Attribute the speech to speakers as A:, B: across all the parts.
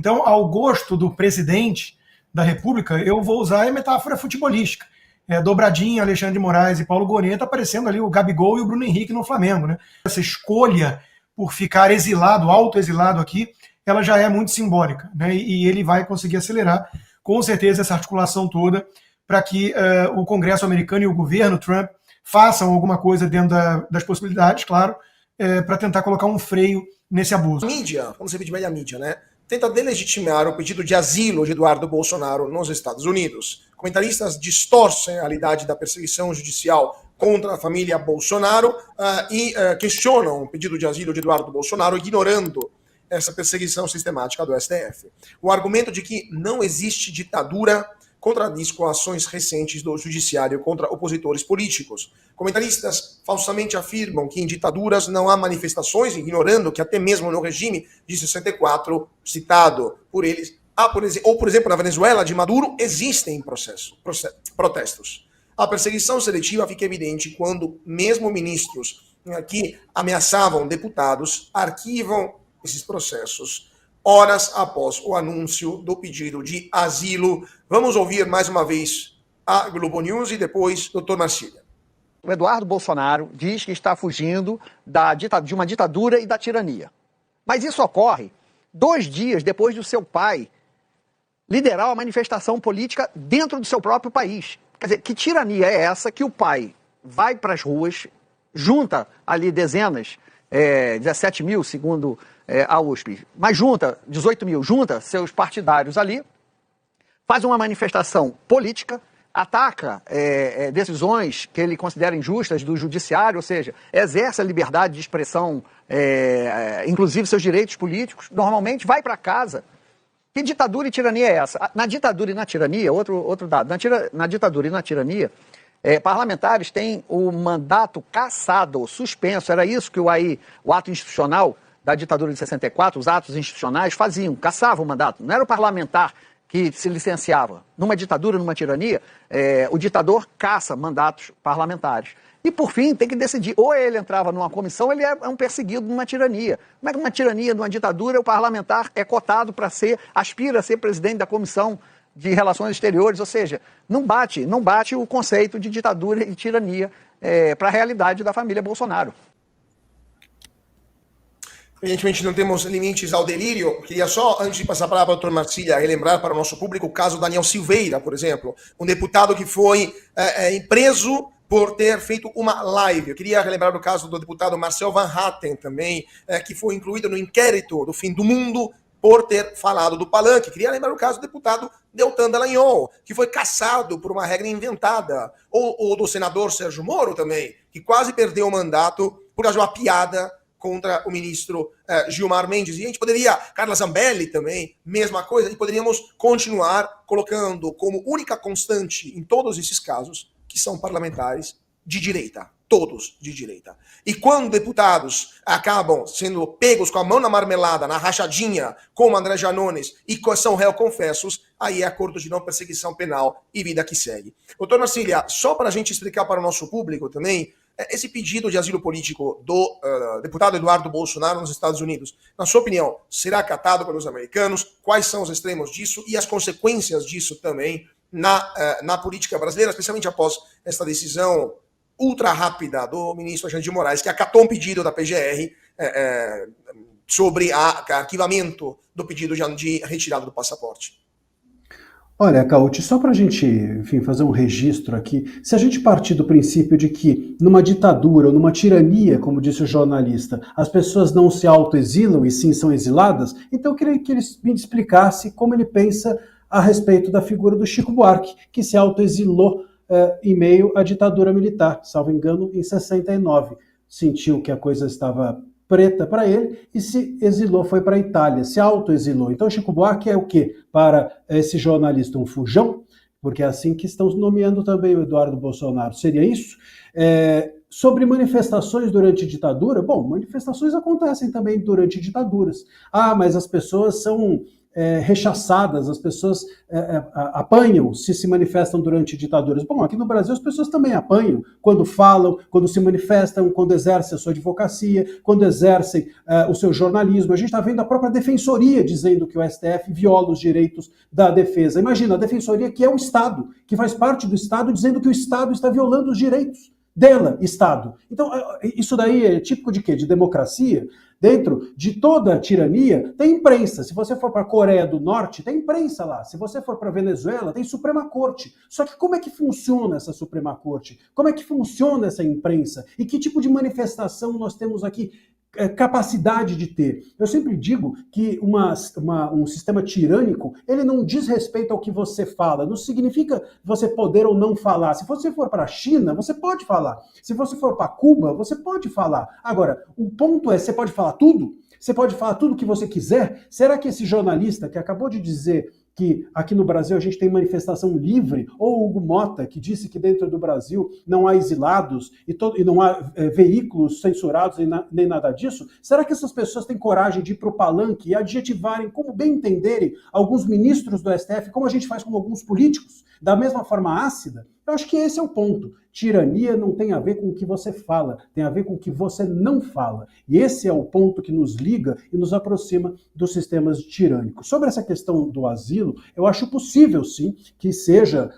A: Então, ao gosto do presidente da República, eu vou usar a metáfora futebolística. Dobradinha, Alexandre de Moraes e Paulo Gonet, tá aparecendo ali o Gabigol e o Bruno Henrique no Flamengo, né? Essa escolha por ficar exilado, autoexilado aqui, ela já é muito simbólica, né? E ele vai conseguir acelerar, com certeza, essa articulação toda para que o Congresso americano e o governo Trump façam alguma coisa dentro das possibilidades, claro, para tentar colocar um freio nesse abuso.
B: A mídia, quando você vê de média mídia, né, tenta delegitimar o pedido de asilo de Eduardo Bolsonaro nos Estados Unidos. Comentaristas distorcem a realidade da perseguição judicial contra a família Bolsonaro e questionam o pedido de asilo de Eduardo Bolsonaro, ignorando essa perseguição sistemática do STF. O argumento de que não existe ditadura contradiz com ações recentes do judiciário contra opositores políticos. Comentaristas falsamente afirmam que em ditaduras não há manifestações, ignorando que até mesmo no regime de 64, citado por eles, ou por exemplo na Venezuela de Maduro, existem protestos. A perseguição seletiva fica evidente quando mesmo ministros que ameaçavam deputados arquivam esses processos horas após o anúncio do pedido de asilo. Vamos ouvir mais uma vez a Globo News e depois Dr. Marcília.
C: O Eduardo Bolsonaro diz que está fugindo de uma ditadura e da tirania. Mas isso ocorre 2 dias depois do seu pai liderar uma manifestação política dentro do seu próprio país. Quer dizer, que tirania é essa que o pai vai para as ruas, junta ali dezenas, 17 mil, segundo a USP, mas junta 18 mil, junta seus partidários ali, faz uma manifestação política, ataca decisões que ele considera injustas do judiciário, ou seja, exerce a liberdade de expressão, inclusive seus direitos políticos, normalmente vai para casa. Que ditadura e tirania é essa? Na ditadura e na tirania, outro dado, na ditadura e na tirania, parlamentares têm o mandato cassado, suspenso, era isso que o ato institucional da ditadura de 64, os atos institucionais faziam, caçavam o mandato, não era o parlamentar que se licenciava. Numa ditadura, numa tirania, o ditador caça mandatos parlamentares. E, por fim, tem que decidir, ou ele entrava numa comissão, ou ele é um perseguido numa tirania. Como é que numa tirania, numa ditadura, o parlamentar é cotado para aspira a ser presidente da comissão de relações exteriores, ou seja, não bate o conceito de ditadura e tirania para a realidade da família Bolsonaro.
B: Evidentemente não temos limites ao delírio. Queria só, antes de passar a palavra para o Dr. Marcília, relembrar para o nosso público o caso Daniel Silveira, por exemplo, um deputado que foi preso por ter feito uma live. Eu queria relembrar o caso do deputado Marcel Van Hatten também, que foi incluído no inquérito do fim do mundo por ter falado do palanque. Queria lembrar o caso do deputado Deltan Dallagnol, que foi cassado por uma regra inventada. Ou do senador Sérgio Moro também, que quase perdeu o mandato por causa de uma piada contra o ministro Gilmar Mendes. E a gente poderia, Carla Zambelli também, mesma coisa, e poderíamos continuar colocando como única constante em todos esses casos que são parlamentares de direita. Todos de direita. E quando deputados acabam sendo pegos com a mão na marmelada, na rachadinha, como André Janones, e são réu confessos, aí é acordo de não perseguição penal e vida que segue. Doutor Marcília, só para a gente explicar para o nosso público também, esse pedido de asilo político do deputado Eduardo Bolsonaro nos Estados Unidos, na sua opinião, será acatado pelos americanos? Quais são os extremos disso e as consequências disso também na política brasileira, especialmente após essa decisão ultra rápida do ministro Alexandre de Moraes, que acatou um pedido da PGR sobre arquivamento do pedido de retirada do passaporte?
D: Olha, Cauti, só para a gente, enfim, fazer um registro aqui, se a gente partir do princípio de que numa ditadura ou numa tirania, como disse o jornalista, as pessoas não se autoexilam e sim são exiladas, então eu queria que ele me explicasse como ele pensa a respeito da figura do Chico Buarque, que se autoexilou em meio à ditadura militar, salvo engano, em 69. Sentiu que a coisa estava preta para ele e se exilou, foi para a Itália, se autoexilou. Então Chico Buarque é o quê? Para esse jornalista um fujão? Porque é assim que estão nomeando também o Eduardo Bolsonaro. Seria isso? Sobre manifestações durante ditadura, bom, manifestações acontecem também durante ditaduras. Ah, mas as pessoas são rechaçadas, as pessoas apanham se manifestam durante ditaduras. Bom, aqui no Brasil as pessoas também apanham quando falam, quando se manifestam, quando exercem a sua advocacia, quando exercem o seu jornalismo. A gente está vendo a própria Defensoria dizendo que o STF viola os direitos da defesa. Imagina, a Defensoria, que é o Estado, que faz parte do Estado, dizendo que o Estado está violando os direitos dela, Estado. Então, isso daí é típico de quê? De democracia? Dentro de toda a tirania, tem imprensa. Se você for para a Coreia do Norte, tem imprensa lá. Se você for para a Venezuela, tem Suprema Corte. Só que como é que funciona essa Suprema Corte? Como é que funciona essa imprensa? E que tipo de manifestação nós temos aqui capacidade de ter? Eu sempre digo que um sistema tirânico, ele não diz respeito ao que você fala, não significa você poder ou não falar. Se você for para a China, você pode falar. Se você for para Cuba, você pode falar. Agora, o ponto é, você pode falar tudo? Você pode falar tudo o que você quiser? Será que esse jornalista que acabou de dizer que aqui no Brasil a gente tem manifestação livre, ou Hugo Mota, que disse que dentro do Brasil não há exilados e não há veículos censurados nem nada disso, será que essas pessoas têm coragem de ir para o palanque e adjetivarem, como bem entenderem, alguns ministros do STF, como a gente faz com alguns políticos, da mesma forma ácida? Eu acho que esse é o ponto. Tirania não tem a ver com o que você fala, tem a ver com o que você não fala. E esse é o ponto que nos liga e nos aproxima dos sistemas tirânicos. Sobre essa questão do asilo, eu acho possível, sim, que seja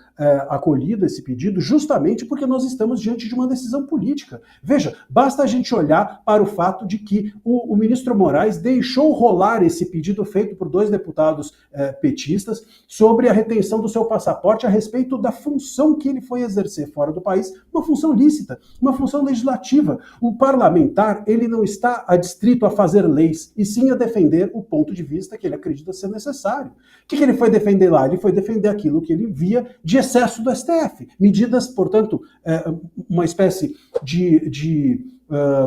D: acolhido esse pedido, justamente porque nós estamos diante de uma decisão política. Veja, basta a gente olhar para o fato de que o ministro Moraes deixou rolar esse pedido feito por 2 deputados petistas sobre a retenção do seu passaporte a respeito da função que ele foi exercer fora do país, uma função lícita, uma função legislativa. O parlamentar, ele não está adstrito a fazer leis, e sim a defender o ponto de vista que ele acredita ser necessário. O que ele foi defender lá? Ele foi defender aquilo que ele via de excesso do STF. Medidas, portanto, uma espécie de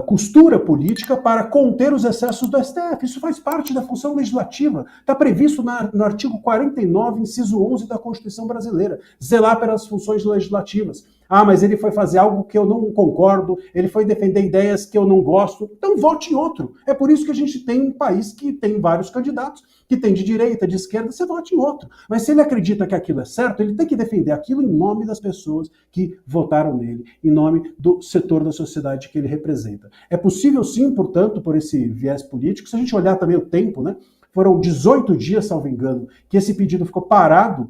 D: costura política para conter os excessos do STF. Isso faz parte da função legislativa. Está previsto no artigo 49, inciso 11 da Constituição Brasileira. Zelar pelas funções legislativas. Ah, mas ele foi fazer algo que eu não concordo, ele foi defender ideias que eu não gosto, então vote em outro. É por isso que a gente tem um país que tem vários candidatos, que tem de direita, de esquerda, você vote em outro. Mas se ele acredita que aquilo é certo, ele tem que defender aquilo em nome das pessoas que votaram nele, em nome do setor da sociedade que ele representa. É possível sim, portanto, por esse viés político, se a gente olhar também o tempo, né? Foram 18 dias, salvo engano, que esse pedido ficou parado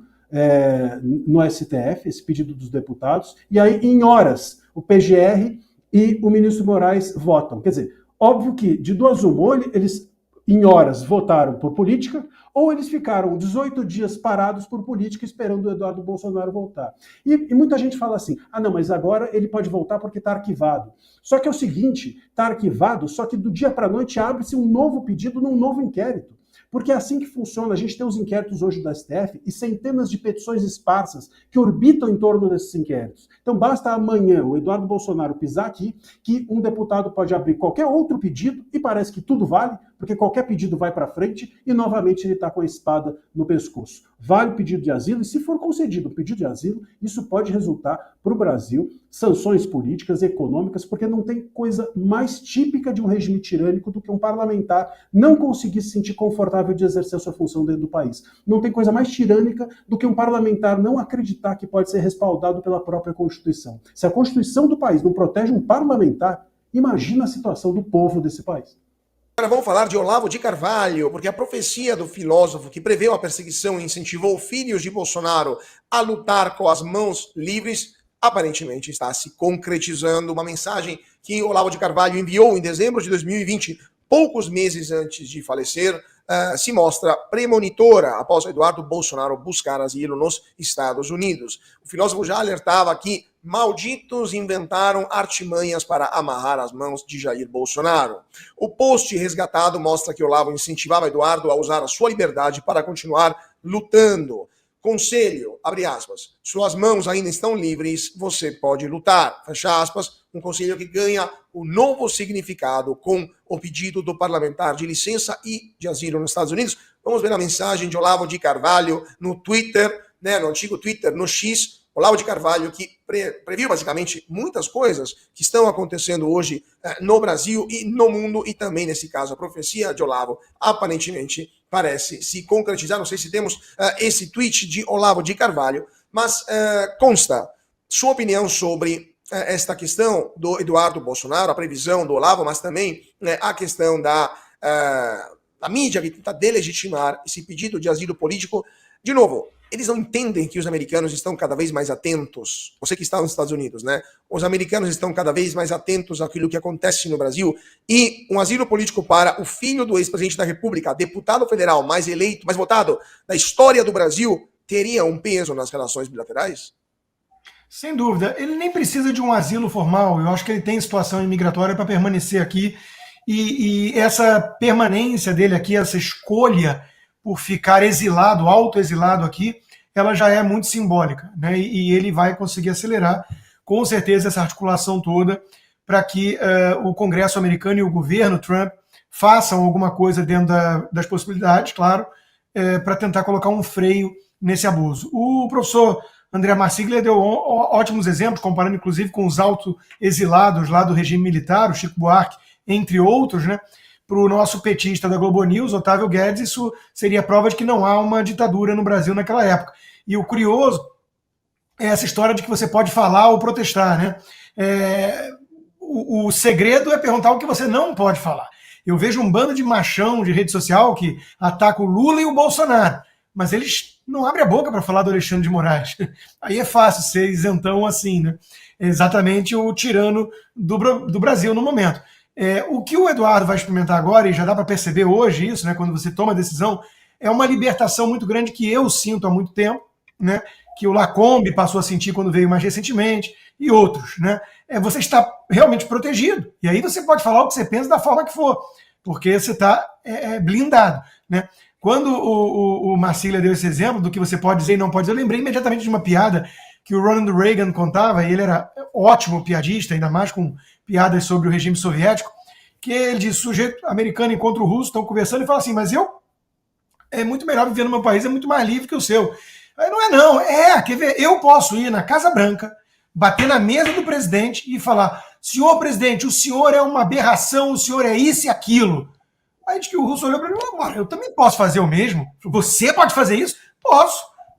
D: no STF, esse pedido dos deputados, e aí em horas o PGR e o ministro Moraes votam. Quer dizer, óbvio que de duas uma, eles em horas votaram por política, ou eles ficaram 18 dias parados por política esperando o Eduardo Bolsonaro voltar. E muita gente fala assim, não, mas agora ele pode voltar porque está arquivado. Só que é o seguinte, está arquivado, só que do dia para a noite abre-se um novo pedido num novo inquérito. Porque é assim que funciona. A gente tem os inquéritos hoje do STF e centenas de petições esparsas que orbitam em torno desses inquéritos. Então basta amanhã o Eduardo Bolsonaro pisar aqui que um deputado pode abrir qualquer outro pedido e parece que tudo vale, porque qualquer pedido vai para frente e novamente ele está com a espada no pescoço. Vale o pedido de asilo e se for concedido o pedido de asilo, isso pode resultar para o Brasil sanções políticas e econômicas, porque não tem coisa mais típica de um regime tirânico do que um parlamentar não conseguir se sentir confortável de exercer a sua função dentro do país. Não tem coisa mais tirânica do que um parlamentar não acreditar que pode ser respaldado pela própria Constituição. Se a Constituição do país não protege um parlamentar, imagina a situação do povo desse país.
B: Agora vamos falar de Olavo de Carvalho, porque a profecia do filósofo que preveu a perseguição e incentivou filhos de Bolsonaro a lutar com as mãos livres aparentemente está se concretizando. Uma mensagem que Olavo de Carvalho enviou em dezembro de 2020, poucos meses antes de falecer, se mostra premonitora após Eduardo Bolsonaro buscar asilo nos Estados Unidos. O filósofo já alertava que malditos inventaram artimanhas para amarrar as mãos de Jair Bolsonaro. O post resgatado mostra que Olavo incentivava Eduardo a usar a sua liberdade para continuar lutando. Conselho, abre aspas, suas mãos ainda estão livres, você pode lutar, fecha aspas, um conselho que ganha o novo significado com o pedido do parlamentar de licença e de asilo nos Estados Unidos. Vamos ver a mensagem de Olavo de Carvalho no Twitter, no antigo Twitter, no X, Olavo de Carvalho, que previu basicamente muitas coisas que estão acontecendo hoje no Brasil e no mundo, e também, nesse caso, a profecia de Olavo aparentemente parece se concretizar. Não sei se temos esse tweet de Olavo de Carvalho, mas consta sua opinião sobre esta questão do Eduardo Bolsonaro, a previsão do Olavo, mas também a questão da mídia que tenta delegitimar esse pedido de asilo político. De novo, eles não entendem que os americanos estão cada vez mais atentos. Você que está nos Estados Unidos, né? Os americanos estão cada vez mais atentos àquilo que acontece no Brasil, e um asilo político para o filho do ex-presidente da República, deputado federal mais eleito, mais votado da história do Brasil, teria um peso nas relações bilaterais?
A: Sem dúvida. Ele nem precisa de um asilo formal. Eu acho que ele tem situação imigratória para permanecer aqui. E essa permanência dele aqui, essa escolha por ficar exilado, autoexilado aqui, ela já é muito simbólica, né? E ele vai conseguir acelerar, com certeza, essa articulação toda para que o Congresso americano e o governo Trump façam alguma coisa dentro das possibilidades, claro, para tentar colocar um freio nesse abuso. O professor André Marsiglia deu ótimos exemplos, comparando inclusive com os autoexilados lá do regime militar, o Chico Buarque, entre outros, né? Para o nosso petista da Globo News, Otávio Guedes, isso seria prova de que não há uma ditadura no Brasil naquela época. E o curioso é essa história de que você pode falar ou protestar, né? O segredo é perguntar o que você não pode falar. Eu vejo um bando de machão de rede social que ataca o Lula e o Bolsonaro, mas eles não abrem a boca para falar do Alexandre de Moraes. Aí é fácil ser isentão assim, né? É exatamente o tirano do Brasil no momento. O que o Eduardo vai experimentar agora, e já dá para perceber hoje isso, né, quando você toma a decisão, é uma libertação muito grande que eu sinto há muito tempo, né, que o Lacombe passou a sentir quando veio mais recentemente, e outros. Né, você está realmente protegido, e aí você pode falar o que você pensa da forma que for, porque você está blindado. Né. Quando o Marcília deu esse exemplo do que você pode dizer e não pode dizer, eu lembrei imediatamente de uma piada que o Ronald Reagan contava, e ele era ótimo piadista, ainda mais com piadas sobre o regime soviético, que ele diz, sujeito americano encontra o russo, estão conversando e fala assim, mas é muito melhor viver no meu país, é muito mais livre que o seu. Aí não, quer ver, eu posso ir na Casa Branca, bater na mesa do presidente e falar, senhor presidente, o senhor é uma aberração, o senhor é isso e aquilo. Aí diz que o russo olhou para mim e falou, agora, eu também posso fazer o mesmo? Você pode fazer isso?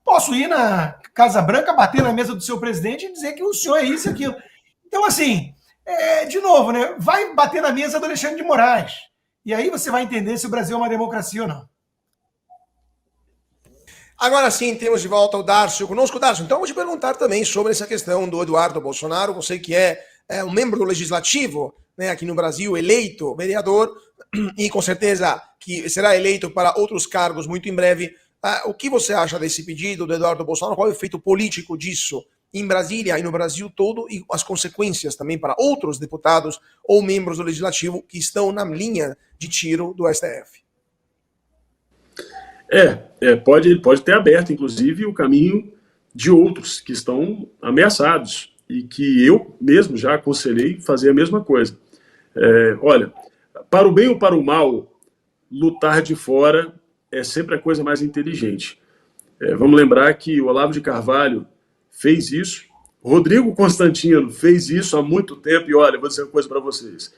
A: Posso ir na Casa Branca, bater na mesa do seu presidente e dizer que o senhor é isso e aquilo. Então, assim, de novo, né? Vai bater na mesa do Alexandre de Moraes. E aí você vai entender se o Brasil é uma democracia ou não.
B: Agora sim, temos de volta o Darcio conosco. Darcio, então vou te perguntar também sobre essa questão do Eduardo Bolsonaro. Você que é um membro do Legislativo, né, aqui no Brasil, eleito vereador, e com certeza que será eleito para outros cargos muito em breve. O que você acha desse pedido do Eduardo Bolsonaro? Qual é o efeito político disso em Brasília e no Brasil todo, e as consequências também para outros deputados ou membros do Legislativo que estão na linha de tiro do STF?
E: Pode ter aberto, inclusive, o caminho de outros que estão ameaçados e que eu mesmo já aconselhei fazer a mesma coisa. Olha, para o bem ou para o mal, lutar de fora é sempre a coisa mais inteligente. Vamos lembrar que o Olavo de Carvalho fez isso, Rodrigo Constantino fez isso há muito tempo, e olha, vou dizer uma coisa para vocês.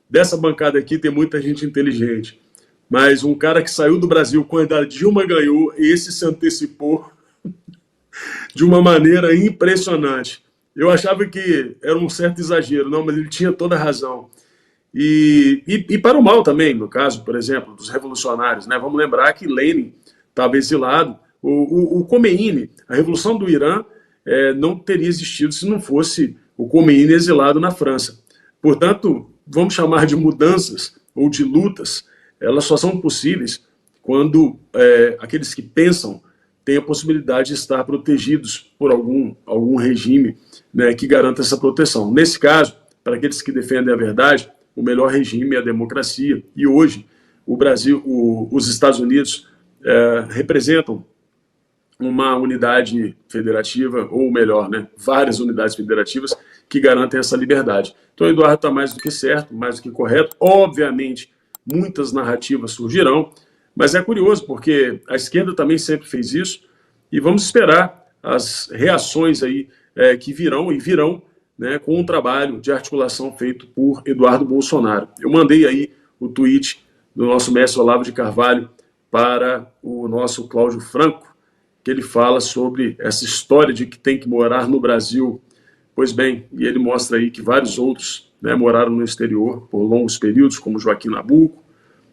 E: Dessa bancada aqui tem muita gente inteligente, mas um cara que saiu do Brasil quando a Dilma ganhou, esse se antecipou de uma maneira impressionante. Eu achava que era um certo exagero, não, mas ele tinha toda a razão. E para o mal também, no caso, por exemplo, dos revolucionários, né? Vamos lembrar que Lenin estava exilado, o Khomeini, a Revolução do Irã não teria existido se não fosse o Khomeini exilado na França. Portanto, vamos chamar de mudanças ou de lutas, elas só são possíveis quando aqueles que pensam têm a possibilidade de estar protegidos por algum regime, né, que garanta essa proteção. Nesse caso, para aqueles que defendem a verdade, o melhor regime é a democracia. E hoje, o Brasil, os Estados Unidos representam uma unidade federativa, ou melhor, né, várias unidades federativas que garantem essa liberdade. Então, o Eduardo está mais do que certo, mais do que correto. Obviamente, muitas narrativas surgirão, mas é curioso, porque a esquerda também sempre fez isso, e vamos esperar as reações aí que virão e virão, né, com um trabalho de articulação feito por Eduardo Bolsonaro. Eu mandei aí o tweet do nosso mestre Olavo de Carvalho para o nosso Cláudio Franco, que ele fala sobre essa história de que tem que morar no Brasil. Pois bem, e ele mostra aí que vários outros, né, moraram no exterior por longos períodos, como Joaquim Nabuco,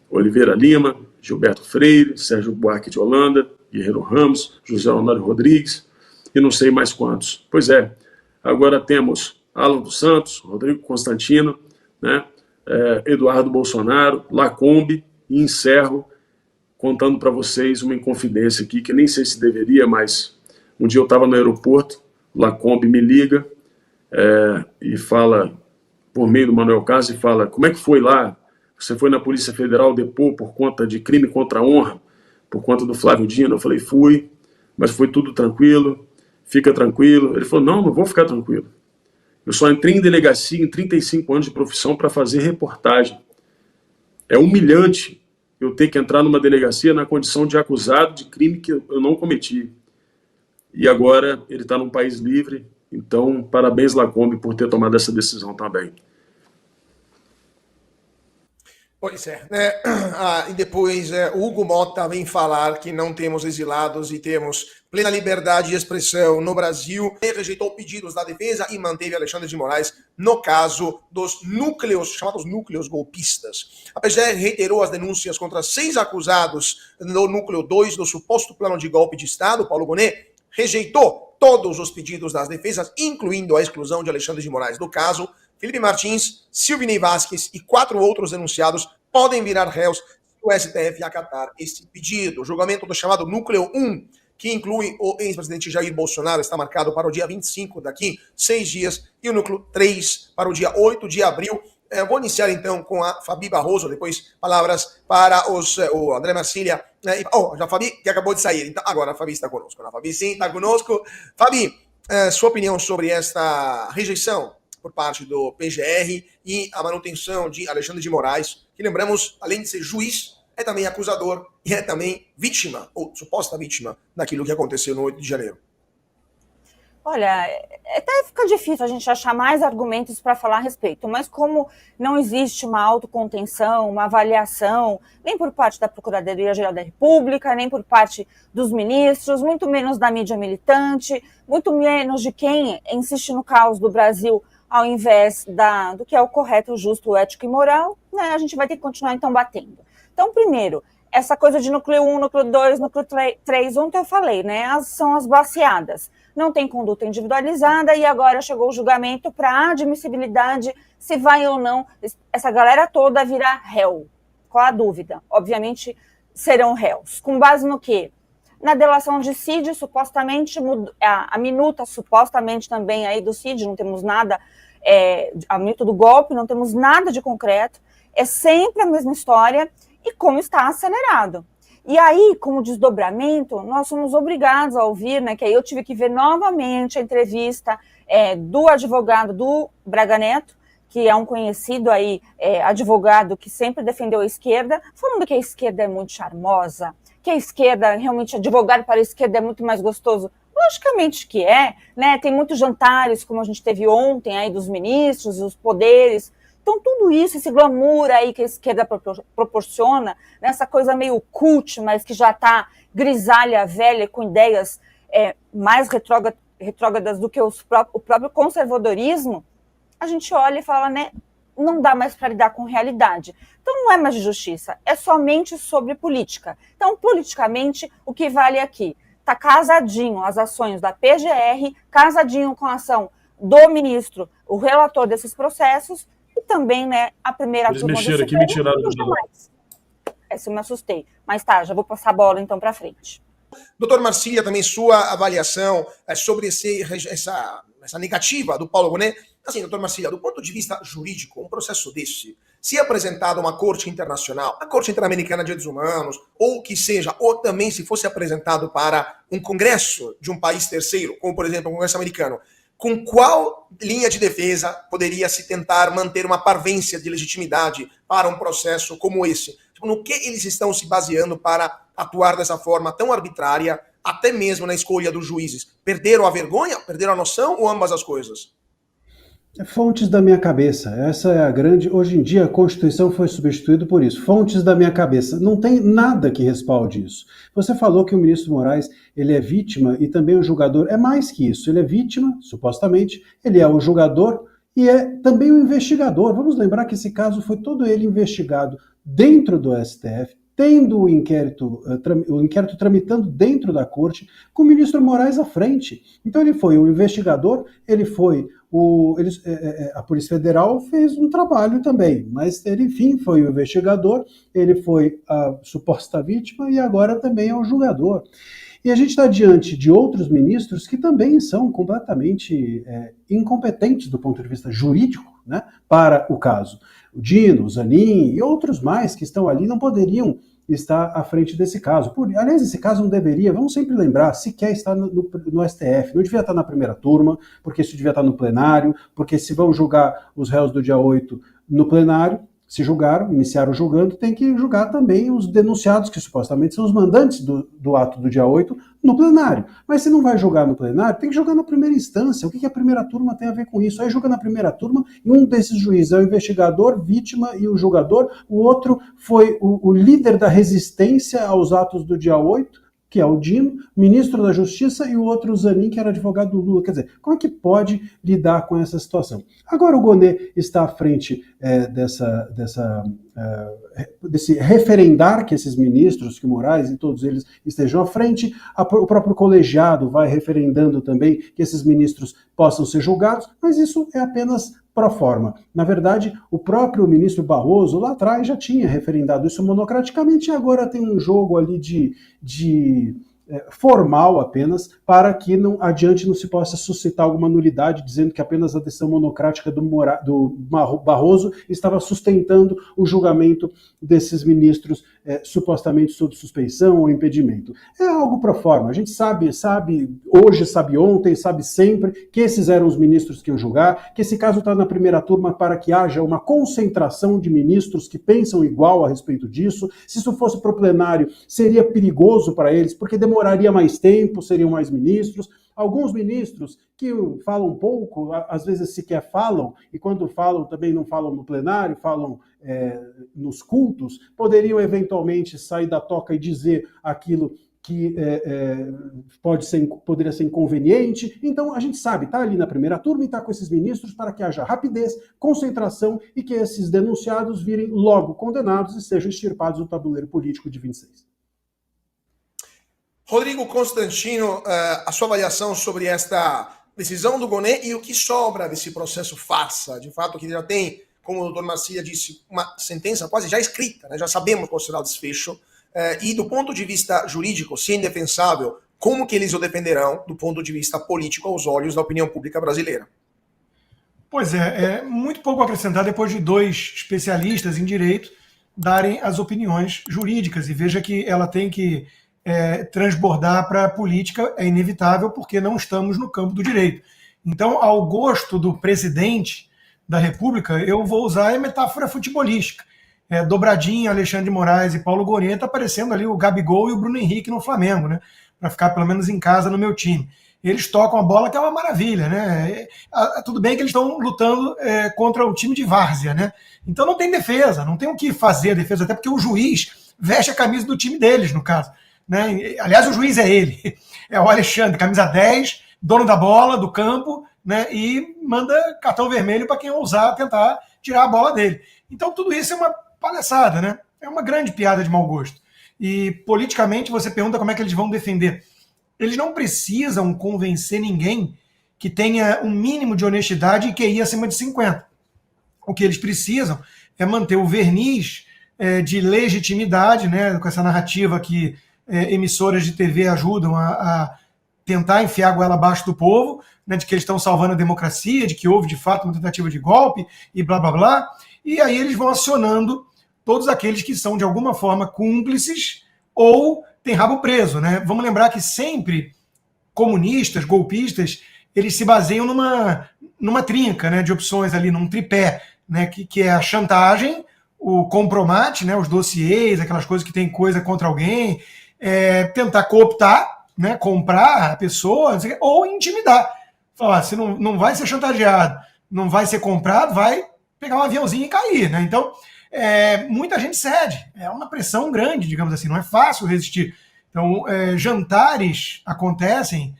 E: Oliveira Lima, Gilberto Freire, Sérgio Buarque de Holanda, Guerreiro Ramos, José Honório Rodrigues, e não sei mais quantos. Pois é, agora temos Alan dos Santos, Rodrigo Constantino, né, Eduardo Bolsonaro, Lacombe, e encerro contando para vocês uma inconfidência aqui, que nem sei se deveria, mas um dia eu estava no aeroporto, Lacombe me liga e fala, por meio do Manuel Caso, e fala: como é que foi lá? Você foi na Polícia Federal depor por conta de crime contra a honra, por conta do Flávio Dino? Eu falei: fui, mas foi tudo tranquilo, fica tranquilo. Ele falou: não vou ficar tranquilo. Eu só entrei em delegacia em 35 anos de profissão para fazer reportagem. É humilhante eu ter que entrar numa delegacia na condição de acusado de crime que eu não cometi. E agora ele está num país livre, então parabéns, Lacombe, por ter tomado essa decisão também.
B: Pois é, né? E depois o Hugo Mota vem falar que não temos exilados e temos plena liberdade de expressão no Brasil. Ele rejeitou pedidos da defesa e manteve Alexandre de Moraes no caso dos núcleos, chamados núcleos golpistas. A PGR reiterou as denúncias contra 6 acusados no núcleo 2 do suposto plano de golpe de Estado. Paulo Gonet rejeitou todos os pedidos das defesas, incluindo a exclusão de Alexandre de Moraes do caso. Felipe Martins, Silvinei Vasquez e 4 outros denunciados podem virar réus se o STF acatar esse pedido. O julgamento do chamado Núcleo 1, que inclui o ex-presidente Jair Bolsonaro, está marcado para o dia 25, daqui 6 dias, e o Núcleo 3 para o dia 8 de abril. Vou iniciar então com a Fabi Barroso, depois palavras para o André Marcília. A Fabi que acabou de sair, então agora a Fabi está conosco. A Fabi sim está conosco. Fabi, sua opinião sobre esta rejeição por parte do PGR e a manutenção de Alexandre de Moraes, que, lembramos, além de ser juiz, é também acusador e é também vítima, ou suposta vítima, daquilo que aconteceu no 8 de janeiro.
F: Olha, até fica difícil a gente achar mais argumentos para falar a respeito, mas como não existe uma autocontenção, uma avaliação, nem por parte da Procuradoria-Geral da República, nem por parte dos ministros, muito menos da mídia militante, muito menos de quem insiste no caos do Brasil ao invés do que é o correto, o justo, o ético e moral, né, a gente vai ter que continuar, então, batendo. Então, primeiro, essa coisa de núcleo 1, núcleo 2, núcleo 3, ontem eu falei, né, são as baseadas. Não tem conduta individualizada e agora chegou o julgamento para admissibilidade, se vai ou não essa galera toda virar réu. Qual a dúvida? Obviamente, serão réus. Com base no quê? Na delação de Cid, supostamente, a minuta supostamente também aí do Cid, não temos nada, a minuta do golpe, não temos nada de concreto, é sempre a mesma história e como está acelerado. E aí, como desdobramento, nós somos obrigados a ouvir, né, que aí eu tive que ver novamente a entrevista do advogado do Braga Neto, que é um conhecido aí, advogado que sempre defendeu a esquerda, falando que a esquerda é muito charmosa, que a esquerda, realmente, advogar para a esquerda é muito mais gostoso. Logicamente que é, né? Tem muitos jantares, como a gente teve ontem, aí dos ministros, os poderes. Então, tudo isso, esse glamour aí que a esquerda proporciona, né? Essa coisa meio cult, mas que já está grisalha, velha, com ideias mais retrógradas do que o próprio conservadorismo, a gente olha e fala, né? Não dá mais para lidar com realidade. Então, não é mais de justiça, é somente sobre política. Então, politicamente, o que vale aqui? Está casadinho as ações da PGR, casadinho com a ação do ministro, o relator desses processos, e também, né, a primeira turma do Supremo.
E: Aqui me tiraram do jogo.
F: Essa eu me assustei. Mas tá, já vou passar a bola então para frente.
B: Doutor Marcília, também sua avaliação sobre essa negativa do Paulo Gonet. Assim, doutor Marcília, do ponto de vista jurídico, um processo desse, se apresentado a uma corte internacional, a Corte Interamericana de Direitos Humanos, ou que seja, ou também se fosse apresentado para um congresso de um país terceiro, como por exemplo o Congresso americano, com qual linha de defesa poderia se tentar manter uma parvência de legitimidade para um processo como esse? No que eles estão se baseando para atuar dessa forma tão arbitrária até mesmo na escolha dos juízes? Perderam a vergonha? Perderam a noção ou ambas as coisas?
D: Fontes da minha cabeça, essa é a grande... Hoje em dia a Constituição foi substituída por isso, fontes da minha cabeça. Não tem nada que respalde isso. Você falou que o ministro Moraes, ele é vítima e também o julgador. É mais que isso, ele é vítima, supostamente, ele é o julgador e é também o investigador. Vamos lembrar que esse caso foi todo ele investigado dentro do STF, tendo o inquérito tramitando dentro da corte, com o ministro Moraes à frente. Então ele foi o investigador, ele foi a Polícia Federal fez um trabalho também, mas ele, enfim, foi o investigador, ele foi a suposta vítima e agora também é o julgador. E a gente está diante de outros ministros que também são completamente incompetentes do ponto de vista jurídico, né, para o caso. O Dino, o Zanin e outros mais que estão ali não poderiam estar à frente desse caso. Aliás, esse caso não deveria, vamos sempre lembrar, sequer estar no STF. Não devia estar na primeira turma, porque isso devia estar no plenário, porque se vão julgar os réus do dia 8 no plenário, se julgaram, iniciaram julgando, tem que julgar também os denunciados, que supostamente são os mandantes do ato do dia 8, no plenário. Mas se não vai julgar no plenário, tem que julgar na primeira instância. O que a primeira turma tem a ver com isso? Aí julga na primeira turma e um desses juízes é o investigador, vítima e o julgador. O outro foi o líder da resistência aos atos do dia 8, que é o Dino, ministro da Justiça, e o outro, o Zanin, que era advogado do Lula. Quer dizer, como é que pode lidar com essa situação? Agora o Gonê está à frente desse referendar que esses ministros, que Moraes e todos eles estejam à frente. O próprio colegiado vai referendando também que esses ministros possam ser julgados, mas isso é apenas pro forma. Na verdade, o próprio ministro Barroso lá atrás já tinha referendado isso monocraticamente e agora tem um jogo ali formal apenas, para que adiante não se possa suscitar alguma nulidade, dizendo que apenas a decisão monocrática do Barroso estava sustentando o julgamento desses ministros supostamente sob suspeição ou impedimento. É algo pro forma. A gente sabe hoje, sabe ontem, sabe sempre que esses eram os ministros que iam julgar, que esse caso está na primeira turma para que haja uma concentração de ministros que pensam igual a respeito disso. Se isso fosse para o plenário, seria perigoso para eles, porque demoraria mais tempo, seriam mais ministros. Alguns ministros que falam pouco, às vezes sequer falam, e quando falam também não falam no plenário, falam nos cultos, poderiam eventualmente sair da toca e dizer aquilo que poderia ser inconveniente. Então a gente sabe, está ali na primeira turma e está com esses ministros para que haja rapidez, concentração e que esses denunciados virem logo condenados e sejam extirpados do tabuleiro político de 26.
B: Rodrigo Constantino, a sua avaliação sobre esta decisão do Gonê e o que sobra desse processo farsa, de fato, que já tem, como o doutor Marcília disse, uma sentença quase já escrita, né? Já sabemos qual será o desfecho, e do ponto de vista jurídico, se é indefensável, como que eles o defenderão do ponto de vista político aos olhos da opinião pública brasileira?
A: Pois é muito pouco a acrescentar depois de dois especialistas em direito darem as opiniões jurídicas, e veja que ela tem que transbordar para a política, é inevitável, porque não estamos no campo do direito. Então, ao gosto do presidente da República, eu vou usar a metáfora futebolística. Dobradinha, Alexandre de Moraes e Paulo Goneta, aparecendo ali o Gabigol e o Bruno Henrique no Flamengo, né? Para ficar pelo menos em casa no meu time. Eles tocam a bola, que é uma maravilha, né? Tudo bem que eles estão lutando contra o time de várzea, né? Então não tem defesa, não tem o que fazer a defesa, até porque o juiz veste a camisa do time deles, no caso. Né? Aliás, o juiz é ele, é o Alexandre, camisa 10, dono da bola, do campo, né? E manda cartão vermelho para quem ousar tentar tirar a bola dele. Então tudo isso é uma palhaçada, né? É uma grande piada de mau gosto. E politicamente você pergunta como é que eles vão defender. Eles não precisam convencer ninguém que tenha um mínimo de honestidade e QI acima de 50. O que eles precisam é manter o verniz de legitimidade, né? Com essa narrativa que emissoras de TV ajudam a tentar enfiar a goela abaixo do povo, né, de que eles estão salvando a democracia, de que houve de fato uma tentativa de golpe e blá blá blá, e aí eles vão acionando todos aqueles que são de alguma forma cúmplices ou têm rabo preso, né? Vamos lembrar que sempre comunistas, golpistas, eles se baseiam numa trinca, né, de opções ali, num tripé, né, que é a chantagem, o compromate, né, os dossiês, aquelas coisas que tem coisa contra alguém, tentar cooptar, né, comprar a pessoa, não sei o quê, ou intimidar. Falar, se não vai ser chantageado, não vai ser comprado, vai pegar um aviãozinho e cair, né? Então, muita gente cede. É uma pressão grande, digamos assim, não é fácil resistir. Então, jantares acontecem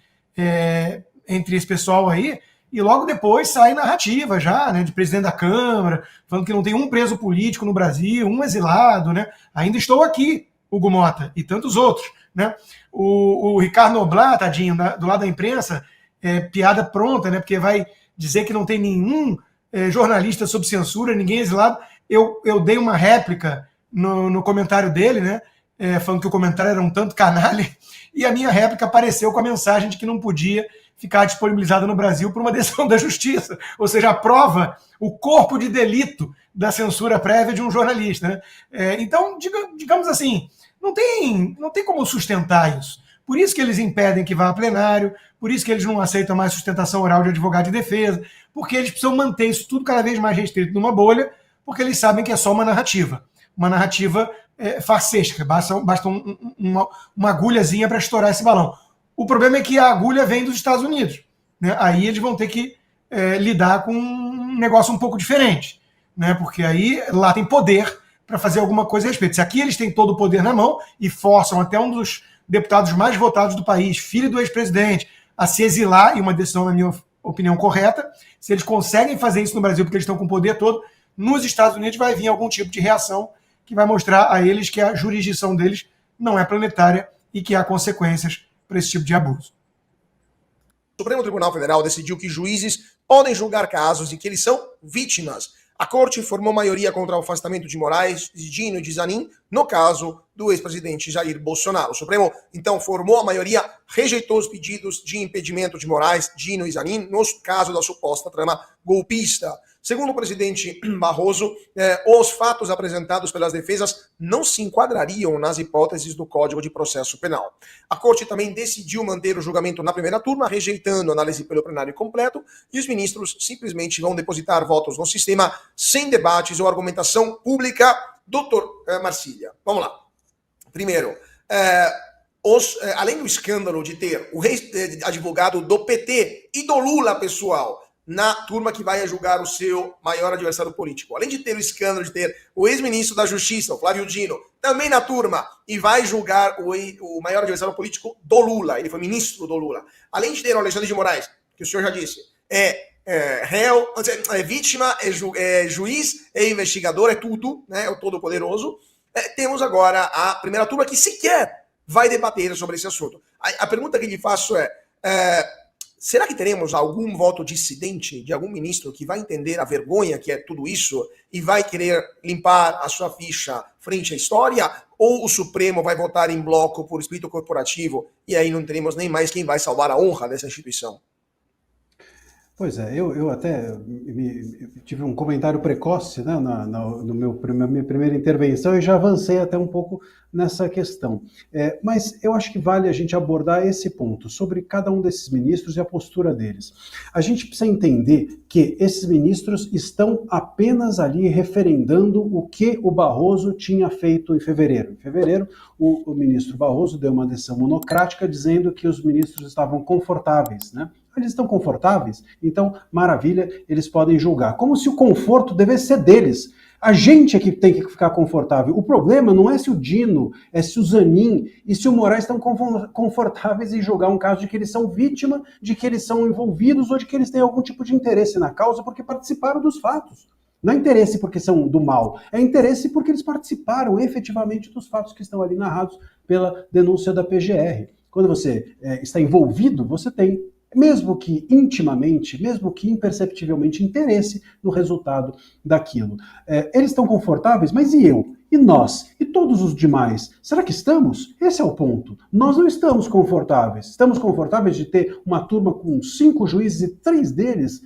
A: entre esse pessoal aí, e logo depois sai narrativa já, né, de presidente da Câmara, falando que não tem um preso político no Brasil, um exilado, né? Ainda estou aqui, Hugo Mota, e tantos outros, né? O Ricardo Noblat, tadinho, do lado da imprensa, piada pronta, né? Porque vai dizer que não tem nenhum jornalista sob censura, ninguém exilado. Eu dei uma réplica no comentário dele, né? Falando que o comentário era um tanto canalha, e a minha réplica apareceu com a mensagem de que não podia ficar disponibilizada no Brasil por uma decisão da Justiça, ou seja, aprova o corpo de delito da censura prévia de um jornalista, né? Então, digamos assim, não tem como sustentar isso. Por isso que eles impedem que vá a plenário, por isso que eles não aceitam mais sustentação oral de advogado de defesa, porque eles precisam manter isso tudo cada vez mais restrito numa bolha, porque eles sabem que é só uma narrativa farsesca, basta uma agulhazinha para estourar esse balão. O problema é que a agulha vem dos Estados Unidos, né? Aí eles vão ter que lidar com um negócio um pouco diferente, né? Porque aí lá tem poder para fazer alguma coisa a respeito. Se aqui eles têm todo o poder na mão e forçam até um dos deputados mais votados do país, filho do ex-presidente, a se exilar, e uma decisão, na minha opinião, correta, se eles conseguem fazer isso no Brasil porque eles estão com o poder todo, nos Estados Unidos vai vir algum tipo de reação que vai mostrar a eles que a jurisdição deles não é planetária e que há consequências para esse tipo de abuso.
B: O Supremo Tribunal Federal decidiu que juízes podem julgar casos em que eles são vítimas. A corte formou maioria contra o afastamento de Moraes, de Dino e de Zanin, no caso do ex-presidente Jair Bolsonaro. O Supremo, então, formou a maioria, rejeitou os pedidos de impedimento de Moraes, Dino e Zanin, no caso da suposta trama golpista. Segundo o presidente Barroso, os fatos apresentados pelas defesas não se enquadrariam nas hipóteses do Código de Processo Penal. A Corte também decidiu manter o julgamento na primeira turma, rejeitando a análise pelo plenário completo, e os ministros simplesmente vão depositar votos no sistema sem debates ou argumentação pública. Doutor Marcília, vamos lá. Primeiro, além do escândalo de ter o ex-advogado do PT e do Lula pessoal na turma que vai julgar o seu maior adversário político, além de ter o escândalo de ter o ex-ministro da Justiça, o Flávio Dino, também na turma, e vai julgar o maior adversário político do Lula, ele foi ministro do Lula, além de ter o Alexandre de Moraes, que o senhor já disse, réu, vítima, juiz, investigador, tudo, né, é o todo-poderoso. Temos agora a primeira turma que sequer vai debater sobre esse assunto. A pergunta que lhe faço será que teremos algum voto dissidente de algum ministro que vai entender a vergonha que é tudo isso e vai querer limpar a sua ficha frente à história? Ou o Supremo vai votar em bloco por espírito corporativo e aí não teremos nem mais quem vai salvar a honra dessa instituição?
D: Pois é, eu até tive um comentário precoce, né, na minha primeira intervenção e já avancei até um pouco nessa questão. Mas eu acho que vale a gente abordar esse ponto, sobre cada um desses ministros e a postura deles. A gente precisa entender que esses ministros estão apenas ali referendando o que o Barroso tinha feito em fevereiro. Em fevereiro, o ministro Barroso deu uma decisão monocrática dizendo que os ministros estavam confortáveis, né? Eles estão confortáveis, então, maravilha, eles podem julgar. Como se o conforto devesse ser deles. A gente é que tem que ficar confortável. O problema não é se o Dino, é se o Zanin e se o Moraes estão confortáveis em julgar um caso de que eles são vítima, de que eles são envolvidos ou de que eles têm algum tipo de interesse na causa porque participaram dos fatos. Não é interesse porque são do mal, é interesse porque eles participaram efetivamente dos fatos que estão ali narrados pela denúncia da PGR. Quando você está envolvido, você tem, mesmo que intimamente, mesmo que imperceptivelmente, interesse no resultado daquilo. Eles estão confortáveis, mas e eu? E nós? E todos os demais? Será que estamos? Esse é o ponto. Nós não estamos confortáveis. Estamos confortáveis de ter uma turma com 5 juízes e 3 deles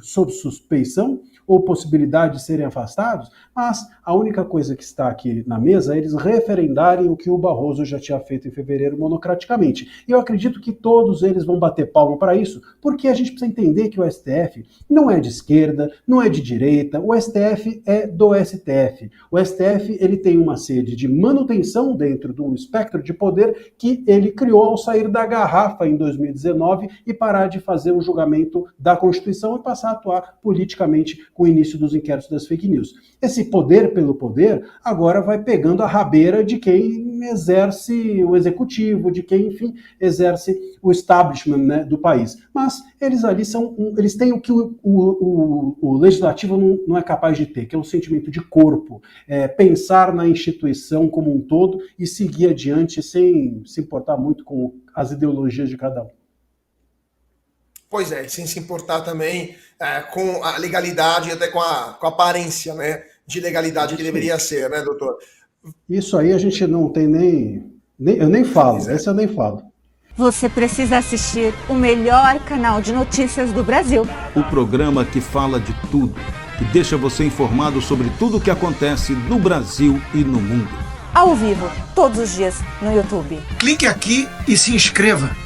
D: sob suspeição ou possibilidade de serem afastados? Mas a única coisa que está aqui na mesa é eles referendarem o que o Barroso já tinha feito em fevereiro monocraticamente. E eu acredito que todos eles vão bater palma para isso, porque a gente precisa entender que o STF não é de esquerda, não é de direita, o STF é do STF. O STF ele tem uma sede de manutenção dentro do espectro de poder que ele criou ao sair da garrafa em 2019 e parar de fazer o julgamento da Constituição e passar a atuar politicamente com o início dos inquéritos das fake news. Esse poder pelo poder agora vai pegando a rabeira de quem exerce o executivo, de quem, enfim, exerce o establishment, né, do país. Mas eles ali eles têm o que o legislativo não é capaz de ter, que é um sentimento de corpo, pensar na instituição como um todo e seguir adiante sem se importar muito com as ideologias de cada um.
B: Pois é, sem se importar também com a legalidade e até com a aparência, né, de legalidade que deveria ser, né, doutor?
D: Isso aí a gente não tem eu nem falo, esse eu nem falo.
G: Você precisa assistir o melhor canal de notícias do Brasil.
H: O programa que fala de tudo, que deixa você informado sobre tudo o que acontece no Brasil e no mundo.
G: Ao vivo, todos os dias, no YouTube.
A: Clique aqui e se inscreva.